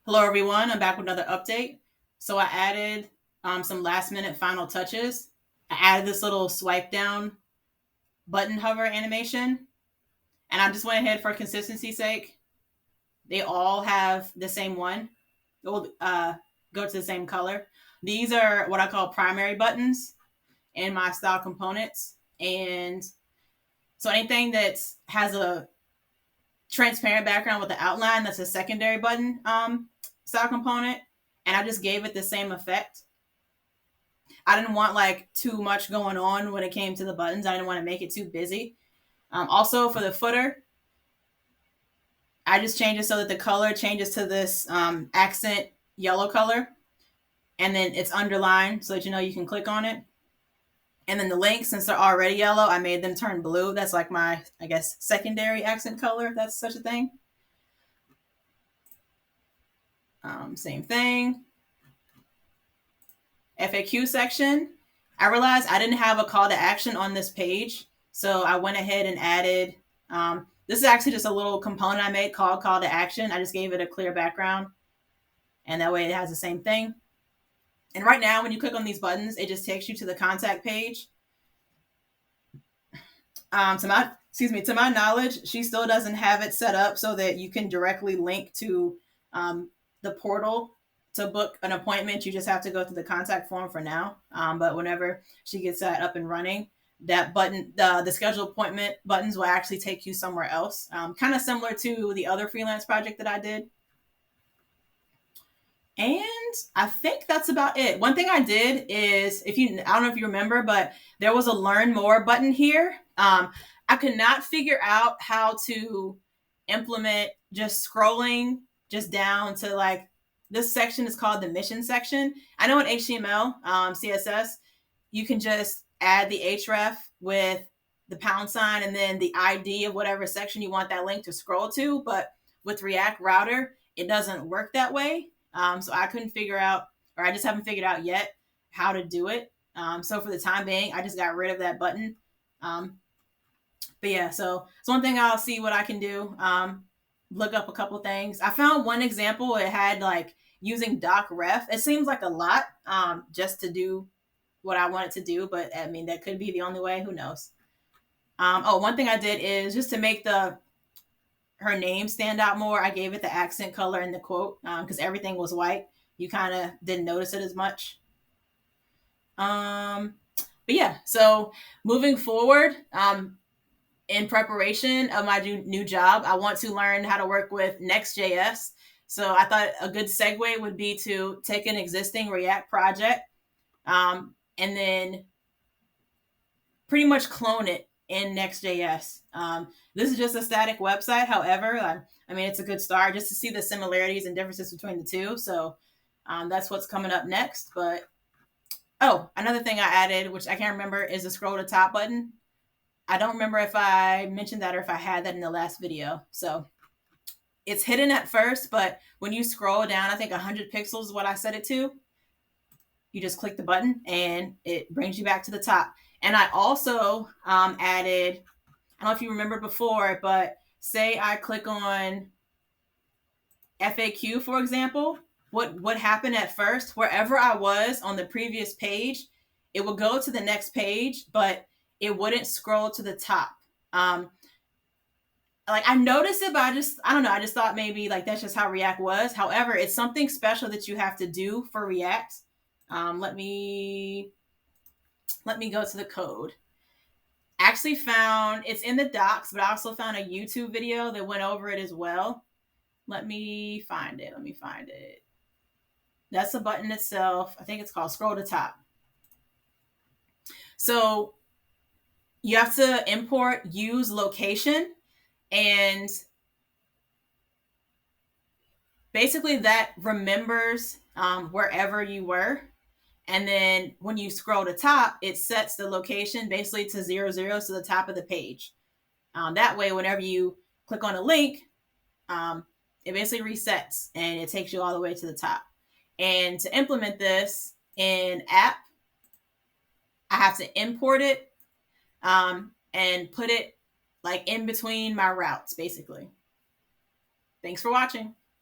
Hello everyone, I'm back with another update. So I added some last minute final touches. I added this little swipe down button hover animation, and I just went ahead for consistency's sake. They all have the same one. It will go to the same color. These are what I call primary buttons in my style components. And so anything that has a transparent background with the outline, that's a secondary button style component. And I just gave it the same effect. I didn't want like too much going on when it came to the buttons. I didn't want to make it too busy. Also for the footer, I just changed it so that the color changes to this accent yellow color. And then it's underlined so that you know you can click on it. And then the links, since they're already yellow, I made them turn blue. That's like my, I guess, secondary accent color, if that's such a thing. Same thing. FAQ section. I realized I didn't have a call to action on this page. So I went ahead and added, this is actually just a little component I made called call to action. I just gave it a clear background. And that way it has the same thing. And right now, when you click on these buttons, it just takes you to the contact page. To my knowledge, she still doesn't have it set up so that you can directly link to the portal to book an appointment. You just have to go through the contact form for now. But whenever she gets that up and running, that button, the schedule appointment buttons will actually take you somewhere else. Kind of similar to the other freelance project that I did. And I think that's about it. One thing I did is, I don't know if you remember, but there was a learn more button here. I could not figure out how to implement just scrolling just down to like, this section is called the mission section. I know in HTML, CSS, you can just add the href with the pound sign and then the ID of whatever section you want that link to scroll to. But with React Router, it doesn't work that way. So I couldn't figure out, or I just haven't figured out yet how to do it. So for the time being, I just got rid of that button. But yeah, so it's one thing I'll see what I can do. Look up a couple things. I found one example. It had like using docref. It seems like a lot just to do what I want it to do. But I mean, that could be the only way. Who knows? One thing I did is just to make her name stand out more, I gave it the accent color in the quote because everything was white. You kind of didn't notice it as much. But yeah, so moving forward, in preparation of my new job, I want to learn how to work with Next.js. So I thought a good segue would be to take an existing React project and then pretty much clone it in Next.js. This is just a static website. However, I mean, it's a good start just to see the similarities and differences between the two. So that's what's coming up next. But, another thing I added, which I can't remember, is the scroll to top button. I don't remember if I mentioned that or if I had that in the last video. So it's hidden at first, but when you scroll down, I think 100 pixels is what I set it to. You just click the button and it brings you back to the top. And I also added, I don't know if you remember before, but say I click on FAQ, for example, what happened at first, wherever I was on the previous page, it would go to the next page, but it wouldn't scroll to the top. Like I noticed it, but I don't know. I just thought maybe like that's just how React was. However, it's something special that you have to do for React. Let me go to the code. Actually found, it's in the docs, but I also found a YouTube video that went over it as well. Let me find it. That's the button itself. I think it's called scroll to top. So you have to import use location, and basically that remembers wherever you were. And then when you scroll to top, it sets the location basically to 00 to the top of the page. That way, whenever you click on a link, it basically resets and it takes you all the way to the top. And to implement this in app, I have to import it and put it like in between my routes, basically. Thanks for watching.